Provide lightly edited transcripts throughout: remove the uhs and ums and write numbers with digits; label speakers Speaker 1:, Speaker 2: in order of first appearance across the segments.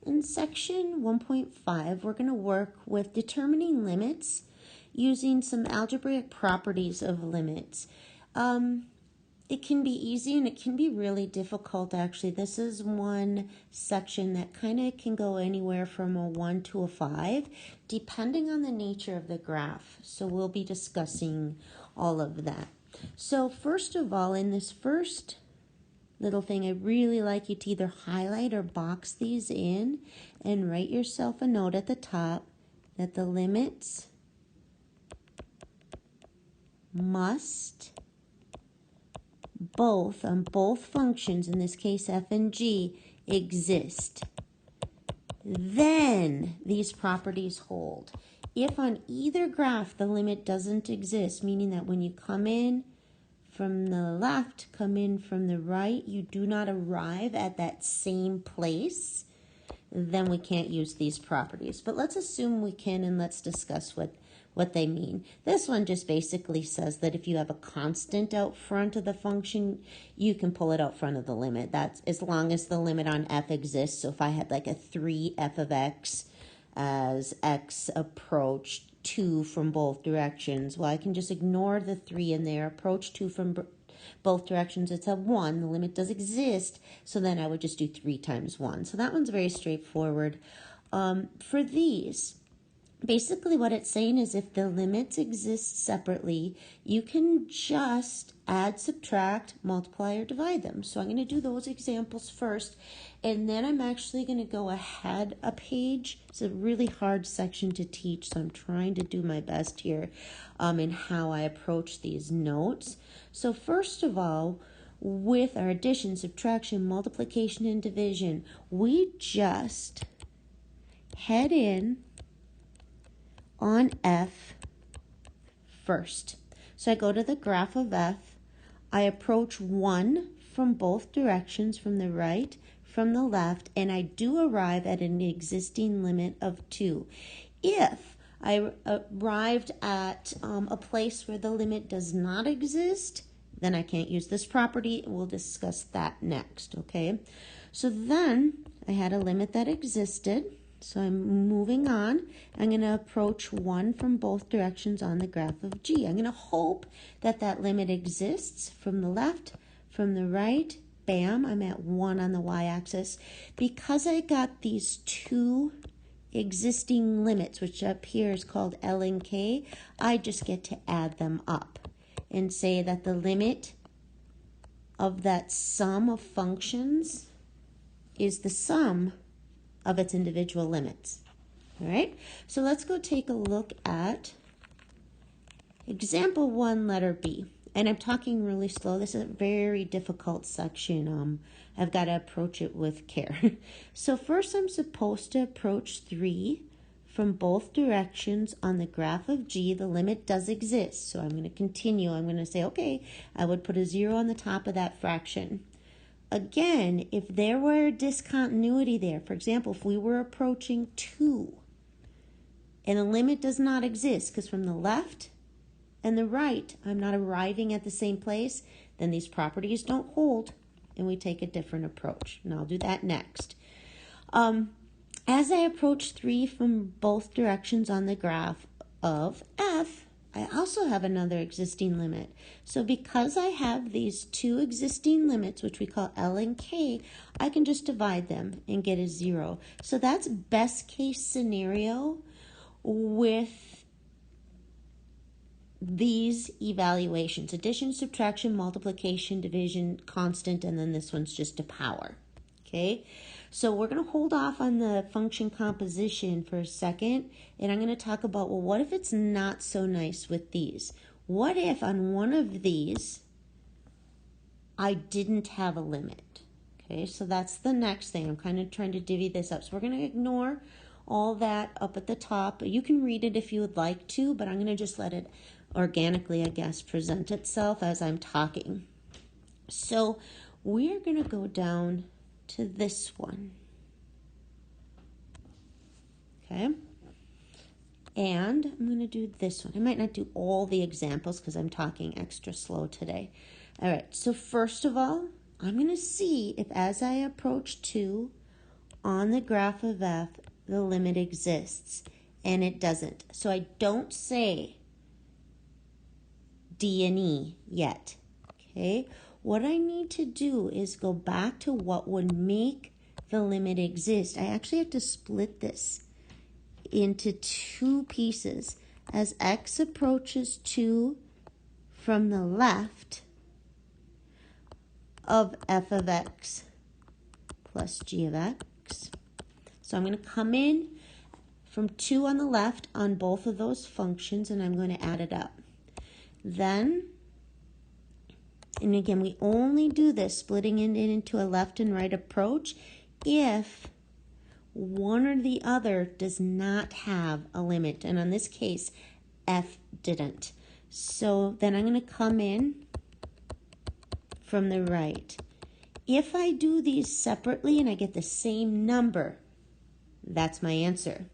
Speaker 1: In section 1.5, we're going to work with determining limits using some algebraic properties of limits. It can be easy and it can be really difficult, actually. This is one section that kind of can go anywhere from a 1 to a 5, depending on the nature of the graph. So we'll be discussing all of that. So first of all, in this first little thing, I really like you to either highlight or box these in and write yourself a note at the top that the limits must on both functions, in this case f and g, exist. Then these properties hold. If on either graph the limit doesn't exist, meaning that when you come in from the left, come in from the right, you do not arrive at that same place, then we can't use these properties. But let's assume we can, and let's discuss what they mean. This one just basically says that if you have a constant out front of the function, you can pull it out front of the limit. That's as long as the limit on f exists. So if I had like a 3f of x as x approached 2 from both directions, well, I can just ignore the 3 in there, approach 2 from both directions, it's a 1. The limit does exist, so then I would just do 3 times 1. So that one's very straightforward. For these, basically what it's saying is if the limits exist separately, you can just add, subtract, multiply, or divide them. So I'm going to do those examples first, and then I'm actually going to go ahead a page. It's a really hard section to teach, so I'm trying to do my best here in how I approach these notes. So first of all, with our addition, subtraction, multiplication, and division, we just head in on f first. So I go to the graph of f, I approach 1 from both directions, from the right, from the left, and I do arrive at an existing limit of 2. If I arrived at a place where the limit does not exist, then I can't use this property. We'll discuss that next, okay? So then I had a limit that existed. So I'm moving on. I'm going to approach 1 from both directions on the graph of g. I'm going to hope that that limit exists from the left, from the right. Bam, I'm at 1 on the y-axis. Because I got these two existing limits, which up here is called L and K, I just get to add them up and say that the limit of that sum of functions is the sum of its individual limits. All right, so let's go take a look at example 1, letter B. And I'm talking really slow. This is a very difficult section. I've got to approach it with care. So first I'm supposed to approach 3 from both directions on the graph of G. The limit does exist. So I'm going to continue. I'm going to say, okay, I would put a 0 on the top of that fraction. Again, if there were a discontinuity there, for example, if we were approaching 2 and a limit does not exist because from the left and the right I'm not arriving at the same place, then these properties don't hold and we take a different approach. And I'll do that next. As I approach 3 from both directions on the graph of F, I also have another existing limit. So because I have these two existing limits, which we call L and K, I can just divide them and get a 0. So that's best case scenario with these evaluations: addition, subtraction, multiplication, division, constant, and then this one's just a power. Okay, so we're going to hold off on the function composition for a second, and I'm going to talk about, well, what if it's not so nice with these? What if on one of these I didn't have a limit? Okay, so that's the next thing. I'm kind of trying to divvy this up. So we're going to ignore all that up at the top. You can read it if you would like to, but I'm going to just let it organically, I guess, present itself as I'm talking. So we're going to go down to this one. Okay, and I'm going to do this one. I might not do all the examples because I'm talking extra slow today. All right, so first of all, I'm going to see if as I approach 2 on the graph of f, the limit exists, and it doesn't. So I don't say D and E yet, okay? What I need to do is go back to what would make the limit exist. I actually have to split this into two pieces. As x approaches 2 from the left of f of x plus g of x. So I'm going to come in from 2 on the left on both of those functions, and I'm going to add it up. Then, and again, we only do this, splitting it into a left and right approach, if one or the other does not have a limit. And in this case, f didn't. So then I'm going to come in from the right. If I do these separately and I get the same number, that's my answer.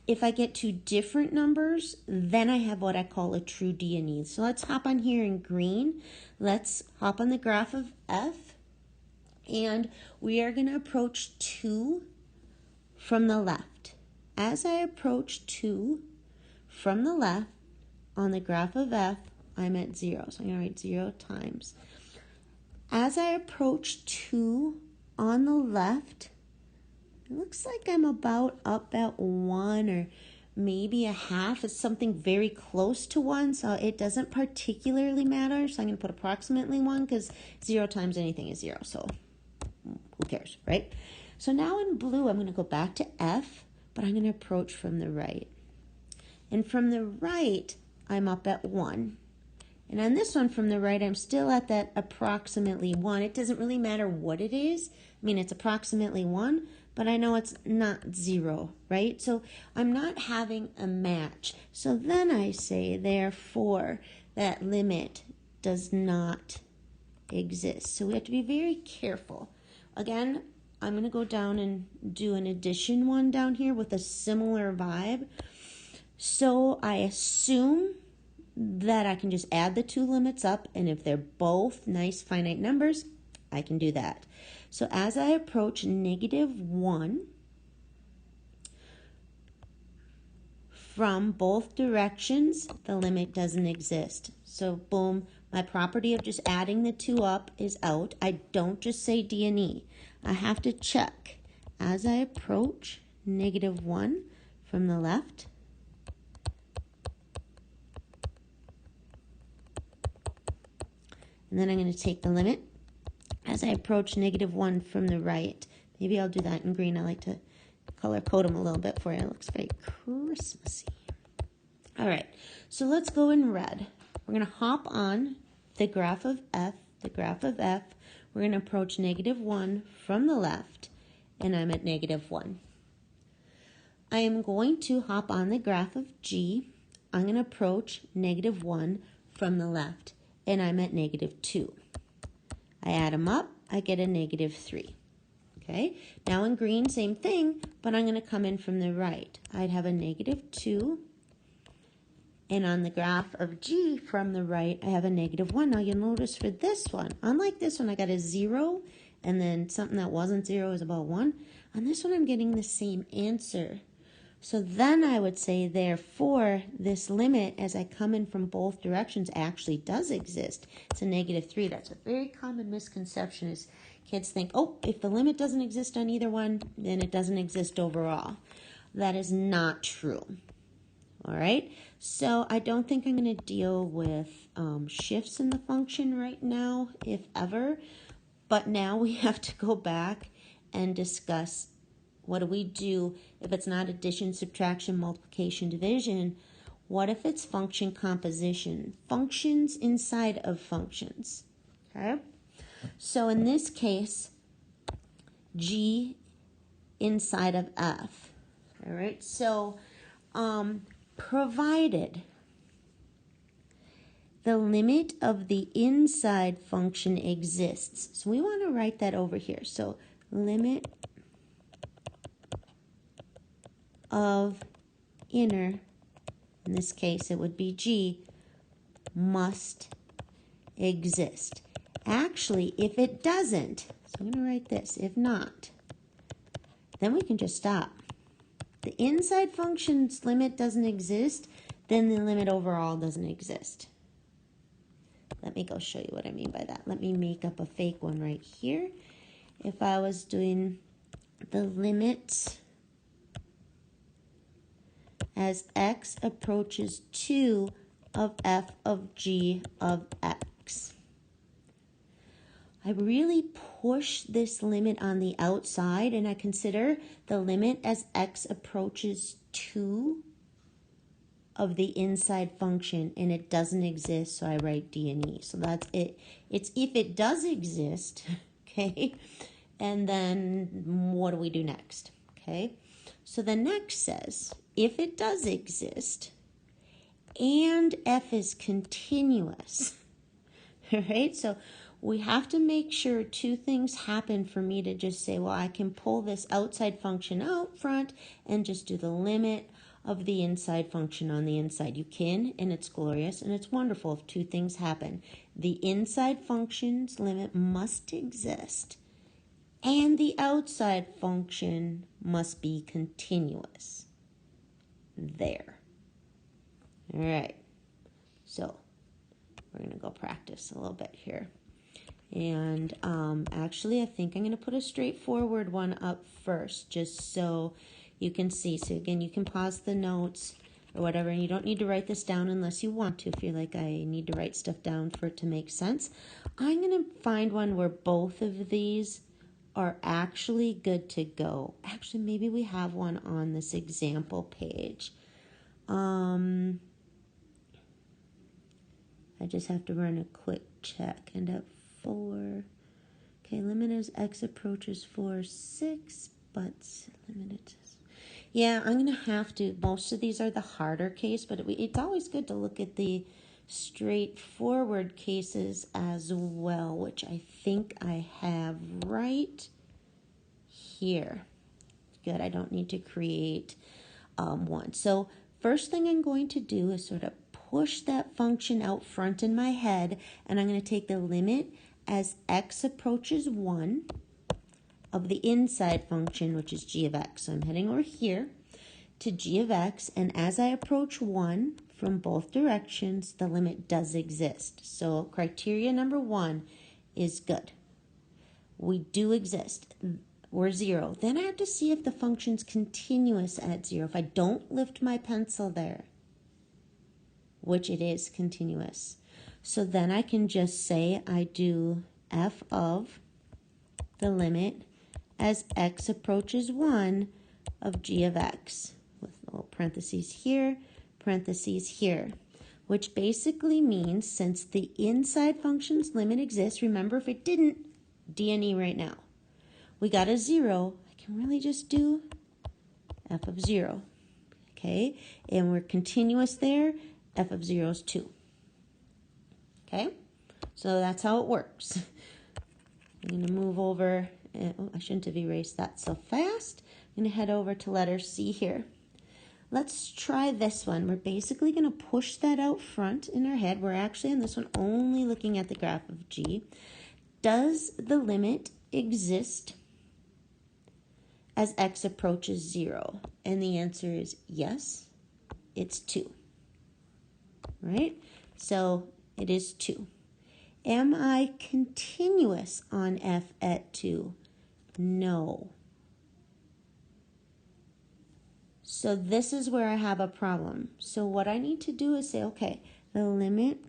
Speaker 1: If I get two different numbers, then I have what I call a true D and E. So let's hop on here in green. Let's hop on the graph of f, and we are going to approach 2 from the left. As I approach 2 from the left on the graph of f, I'm at 0. So I'm going to write 0 times. As I approach 2 on the left, it looks like I'm about up at 1 or maybe a half. It's something very close to 1, so it doesn't particularly matter. So I'm going to put approximately 1 because 0 times anything is 0, so who cares, right? So now in blue, I'm going to go back to f, but I'm going to approach from the right. And from the right, I'm up at 1. And on this one from the right, I'm still at that approximately 1. It doesn't really matter what it is. I mean, it's approximately 1, but I know it's not 0, right? So I'm not having a match. So then I say, therefore, that limit does not exist. So we have to be very careful. Again, I'm going to go down and do an addition one down here with a similar vibe. So I assume that I can just add the two limits up, and if they're both nice finite numbers, I can do that. So as I approach -1 from both directions, the limit doesn't exist. So boom, my property of just adding the two up is out. I don't just say D and E. I have to check. As I approach -1 from the left, and then I'm going to take the limit as I approach -1 from the right. Maybe I'll do that in green. I like to color code them a little bit for you. It looks very Christmassy. All right, so let's go in red. We're going to hop on the graph of f, We're going to approach -1 from the left, and I'm at -1. I am going to hop on the graph of g. I'm going to approach -1 from the left, and I'm at -2. I add them up, I get a -3. Okay, now in green, same thing, but I'm going to come in from the right. I'd have a -2, and on the graph of g from the right, I have a -1. Now you'll notice for this one, unlike this one, I got a 0, and then something that wasn't 0 is about 1. On this one, I'm getting the same answer. So then I would say, therefore, this limit as I come in from both directions actually does exist. It's a -3. That's a very common misconception is kids think, oh, if the limit doesn't exist on either one, then it doesn't exist overall. That is not true. All right, so I don't think I'm going to deal with shifts in the function right now, if ever. But now we have to go back and discuss what do we do if it's not addition, subtraction, multiplication, division? What if it's function composition? Functions inside of functions, okay? So in this case, G inside of F, all right? So provided the limit of the inside function exists. So we want to write that over here. So limit of inner, in this case it would be G, must exist. Actually, if it doesn't, so I'm going to write this, if not, then we can just stop. The inside function's limit doesn't exist, then the limit overall doesn't exist. Let me go show you what I mean by that. Let me make up a fake one right here. If I was doing the limit as x approaches 2 of f of g of x. I really push this limit on the outside, and I consider the limit as x approaches 2 of the inside function, and it doesn't exist, so I write D and E. So that's it. It's if it does exist, okay, and then what do we do next, okay? So the next says, if it does exist, and f is continuous, all right? So we have to make sure two things happen for me to just say, well, I can pull this outside function out front and just do the limit of the inside function on the inside. You can, and it's glorious, and it's wonderful if two things happen. The inside function's limit must exist, and the outside function must be continuous. There. All right. So we're going to go practice a little bit here. And actually, I think I'm going to put a straightforward one up first, just so you can see. So again, you can pause the notes or whatever, and you don't need to write this down unless you want to. If you're like, I need to write stuff down for it to make sense. I'm going to find one where both of these are actually good to go. Actually, maybe we have one on this example page. I just have to run a quick check. And at 4, okay, limit as x approaches 4, 6, but limited. Yeah, I'm going to have to. Most of these are the harder case, but it's always good to look at the straightforward cases as well, which I think I have right here. Good, I don't need to create one. So first thing I'm going to do is sort of push that function out front in my head, and I'm going to take the limit as x approaches 1 of the inside function, which is g of x. So I'm heading over here to g of x, and as I approach 1 from both directions, the limit does exist. So criteria number 1 is good. We do exist. We're 0. Then I have to see if the function's continuous at 0. If I don't lift my pencil there, which it is continuous. So then I can just say I do f of the limit as x approaches 1 of g of x, with little parentheses here, which basically means since the inside function's limit exists, remember if it didn't, D and E right now. We got a 0, I can really just do f of 0, okay? And we're continuous there, f of 0 is 2, okay? So that's how it works. I'm going to move over. Oh, I shouldn't have erased that so fast. I'm going to head over to letter C here. Let's try this one. We're basically going to push that out front in our head. We're actually on this one only looking at the graph of G. Does the limit exist as x approaches 0? And the answer is yes, it's 2. Right? So it is 2. Am I continuous on f at 2? No. So this is where I have a problem. So what I need to do is say, okay, the limit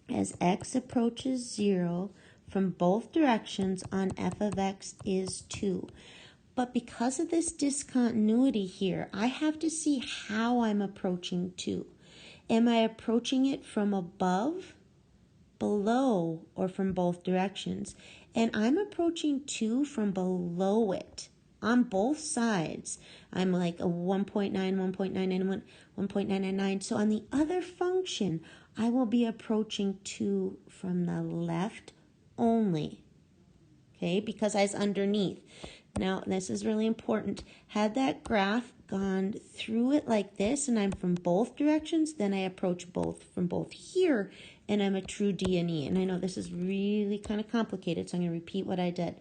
Speaker 1: as x approaches 0 from both directions on f of x is 2. But because of this discontinuity here, I have to see how I'm approaching 2. Am I approaching it from above, below, or from both directions? And I'm approaching 2 from below it on both sides. I'm like a 1.9, 1.991, 1.999. So on the other function, I will be approaching 2 from the left only, okay, because I was underneath. Now, this is really important. Had that graph gone through it like this, and I'm from both directions, then I approach both from both here, and I'm a true D and E. And I know this is really kind of complicated, so I'm going to repeat what I did.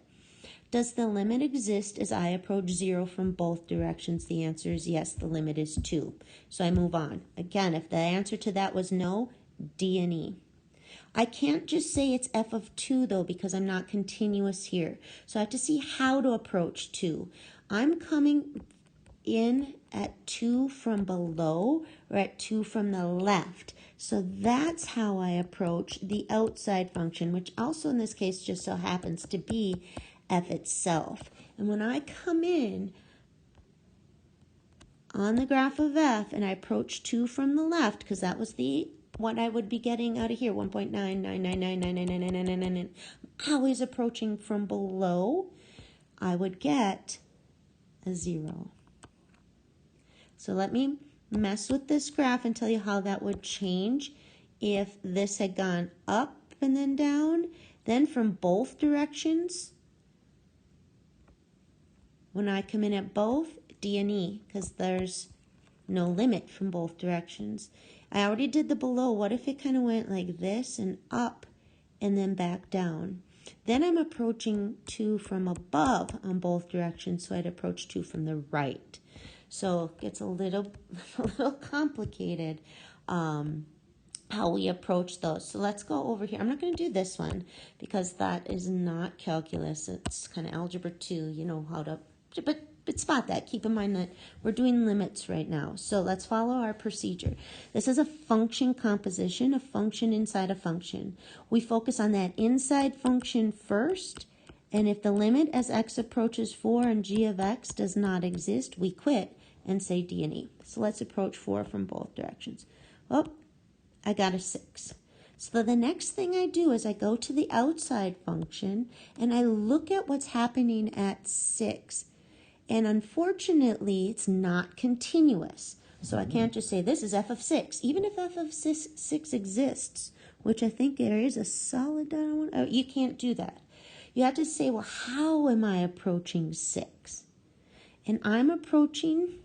Speaker 1: Does the limit exist as I approach 0 from both directions? The answer is yes, the limit is 2. So I move on. Again, if the answer to that was no, D and E. I can't just say it's f of 2 though, because I'm not continuous here. So I have to see how to approach 2. I'm coming in at 2 from below or at 2 from the left. So that's how I approach the outside function, which also in this case just so happens to be f itself. And when I come in on the graph of f and I approach 2 from the left, because that was what I would be getting out of here, 1.99999999999. I'm always approaching from below, I would get a 0. So let me mess with this graph and tell you how that would change if this had gone up and then down. Then from both directions, when I come in at both, D and E, because there's no limit from both directions. I already did the below. What if it kind of went like this and up and then back down? Then I'm approaching 2 from above on both directions, so I'd approach 2 from the right. So it gets a little complicated how we approach those. So let's go over here. I'm not going to do this one because that is not calculus. It's kind of algebra 2. You know how to, but spot that. Keep in mind that we're doing limits right now. So let's follow our procedure. This is a function composition, a function inside a function. We focus on that inside function first, and if the limit as x approaches 4 and g of x does not exist, we quit and say D and E. So let's approach 4 from both directions. Oh, I got a 6. So the next thing I do is I go to the outside function and I look at what's happening at 6. And unfortunately, it's not continuous. So I can't just say this is f of 6. Even if f of 6 exists, which I think there is a solid down one, you can't do that. You have to say, well, how am I approaching 6? And I'm approaching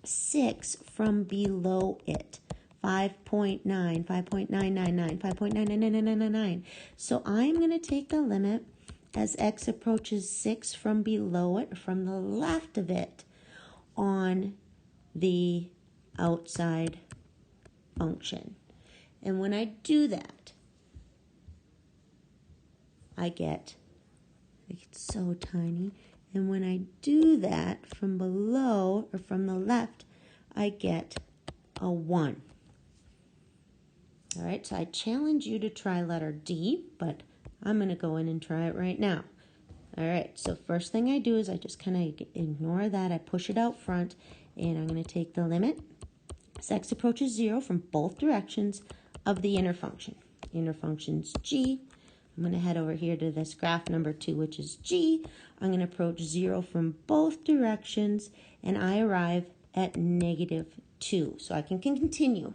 Speaker 1: 6 from below it. 5.9, 5.999, 5.99999. So I'm going to take the limit as x approaches 6 from below it, from the left of it, on the outside function. And when I do that, I get, it's so tiny, and when I do that from below or from the left, I get a 1. All right, so I challenge you to try letter D, but I'm going to go in and try it right now. All right, so first thing I do is I just kind of ignore that. I push it out front, and I'm going to take the limit as x approaches 0 from both directions of the inner function. Inner function's g. I'm going to head over here to this graph number 2, which is g. I'm going to approach 0 from both directions, and I arrive at -2. So I can continue.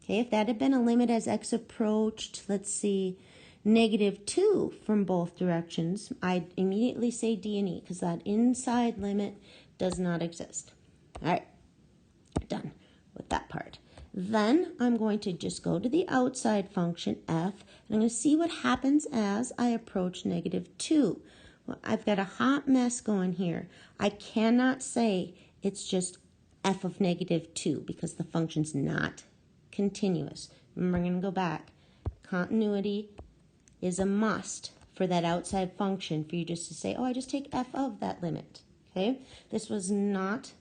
Speaker 1: Okay, if that had been a limit as x approached, let's see, -2 from both directions, I'd immediately say D and E because that inside limit does not exist. All right, done with that part. Then I'm going to just go to the outside function f, and I'm going to see what happens as I approach -2. Well, I've got a hot mess going here. I cannot say it's just f of -2 because the function's not continuous. Remember, I'm going to go back. Continuity is a must for that outside function for you just to say, oh, I just take f of that limit. Okay, this was not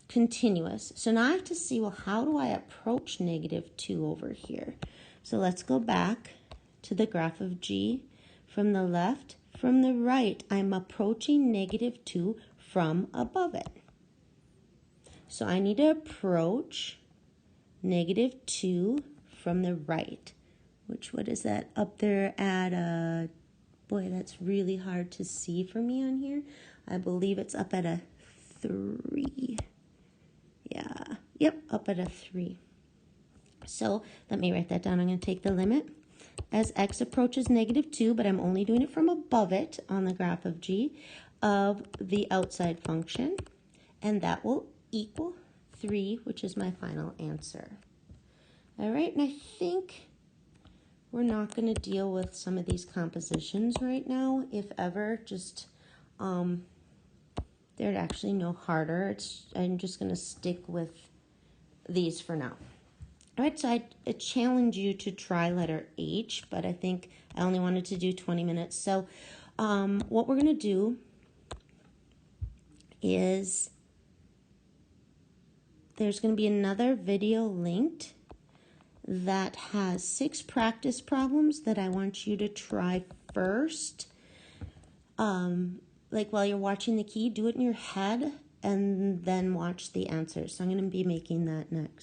Speaker 1: continuous. So now I have to see, well, how do I approach -2 over here? So let's go back to the graph of g. From the left, from the right, I'm approaching -2 from above it. So I need to approach -2 from the right, which, what is that up there at a, boy, that's really hard to see for me on here. I believe it's up at a 3. Yeah, yep, up at a 3. So let me write that down. I'm going to take the limit as x approaches -2, but I'm only doing it from above it on the graph of g, of the outside function, and that will equal 3, which is my final answer. All right, and I think We're not going to deal with some of these compositions right now, if ever. Just, they're actually no harder. I'm just going to stick with these for now. All right, so I challenge you to try letter H, but I think I only wanted to do 20 minutes. So what we're going to do is there's going to be another video linked that has 6 practice problems that I want you to try first. Like while you're watching the key, do it in your head and then watch the answers. So I'm going to be making that next.